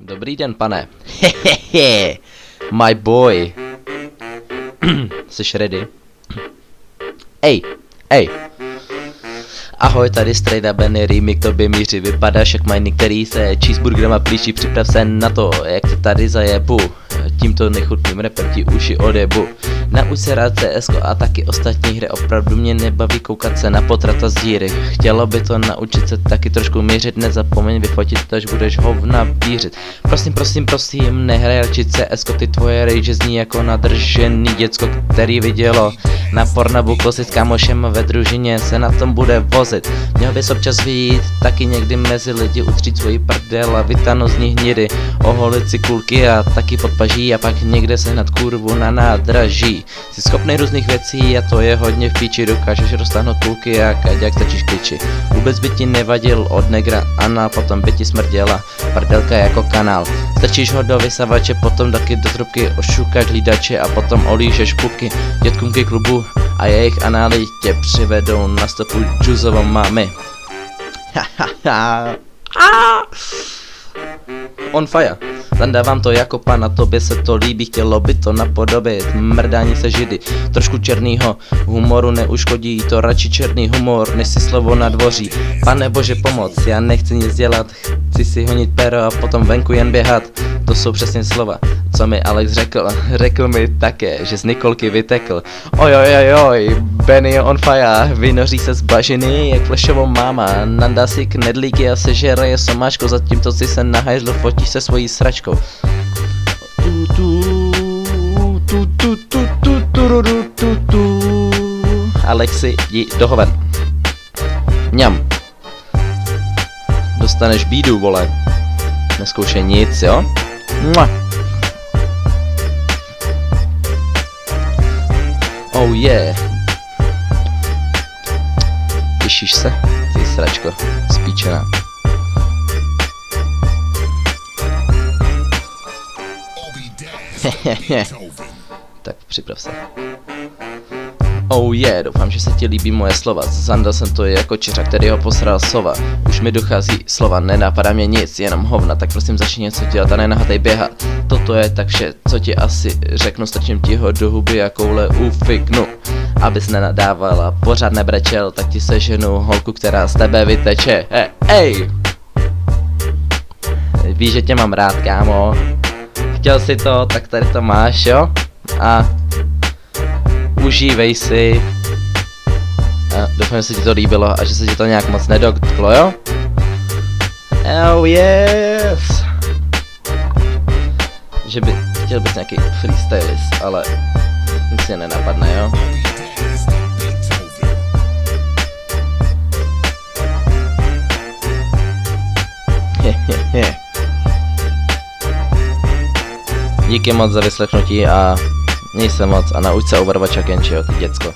Dobrý den, pane. Hehehe. My boy. Jsi ready? Ej. Ahoj, tady Strejda Benny, Rými k tobě míří. Vypadáš jak majny, který se cheeseburgerama plíží. Připrav se na to, jak to tady zajebu. Tímto nechutným rapem ti uši odebu. Nauč se rád CS a taky ostatní hry. Opravdu mě nebaví koukat se na potrata z díry. Chtělo by to naučit se taky trošku mířit. Nezapomeň vyfotit to, až budeš hovna vířit. Prosím, nehraj radši CS, ty tvoje rage zní jako nadržený děcko, který vidělo na Pornhubu kosy s kámošem ve družině se na tom bude vozit. Měl bys občas vyjít, taky někdy mezi lidi utřít svoji prdel a vytáhnout z nich hnidy. Oholit si kulky a taky podpaží a pak někde sehnat kurvu na nádraží. Jsi schopný různých věcí a to je hodně v píči, dokážeš roztáhnout kulky a kaďák stačíš kliči. Vůbec by ti nevadil od negra Ana, potom by ti smrděla prdelka jako kanál. Stačíš ho do vysavače, potom taky do trubky ošukáš hlídače a potom olížeš pupky dětkům ke klubu a jejich anály tě přivedou na stopu džuzovou mámy. On fire. Zandávám to jako pan, a tobě se to líbí, chtělo by to napodobit mrdání se židy. Trošku černýho humoru neuškodí, to radši černý humor, než si slovo na dvoří. Pane bože pomoc, já nechci nic dělat, chci si honit pero a potom venku jen běhat. To jsou přesně slova, co mi Alex řekl mi také, že z Nikolky vytekl. Oj, Benny je on fire, vynoří se z bažiny jak Flešovou máma. Nandá si knedlíky a sežere je somáčko, zatímco si se na hajzlu fotí se svojí sračkou. Alexi, jdi do hoven. Mňam. Dostaneš bídu, vole. Neskoušej nic, jo? Mua. Oh yeah. Těšíš se, ty sračko, spíčená. Tak připrav se. Oh yeah, doufám, že se ti líbí moje slova. Zandal jsem to jako čeřa, který ho posral sova. Už mi dochází slova, nenapadá mě nic, jenom hovna. Tak prosím začni něco dělat a nenahatej běhat. Toto je tak vše, co ti asi řeknu. Strčím ti ho do huby a koule ufiknu. Abys nenadával a pořád nebrečel, tak ti seženu holku, která z tebe vyteče. Ej! Víš, že tě mám rád, kámo. Chtěl si to, tak tady to máš, jo? A užívej si. A doufám, že se ti to líbilo a že se ti to nějak moc nedotklo, jo? Oh yes! Že by chtěl být nějaký freestylist, ale nic se nenapadne, jo? Díky moc za vyslechnutí a měj se moc a nauč se Overwatcha Kenchiho, ty děcko.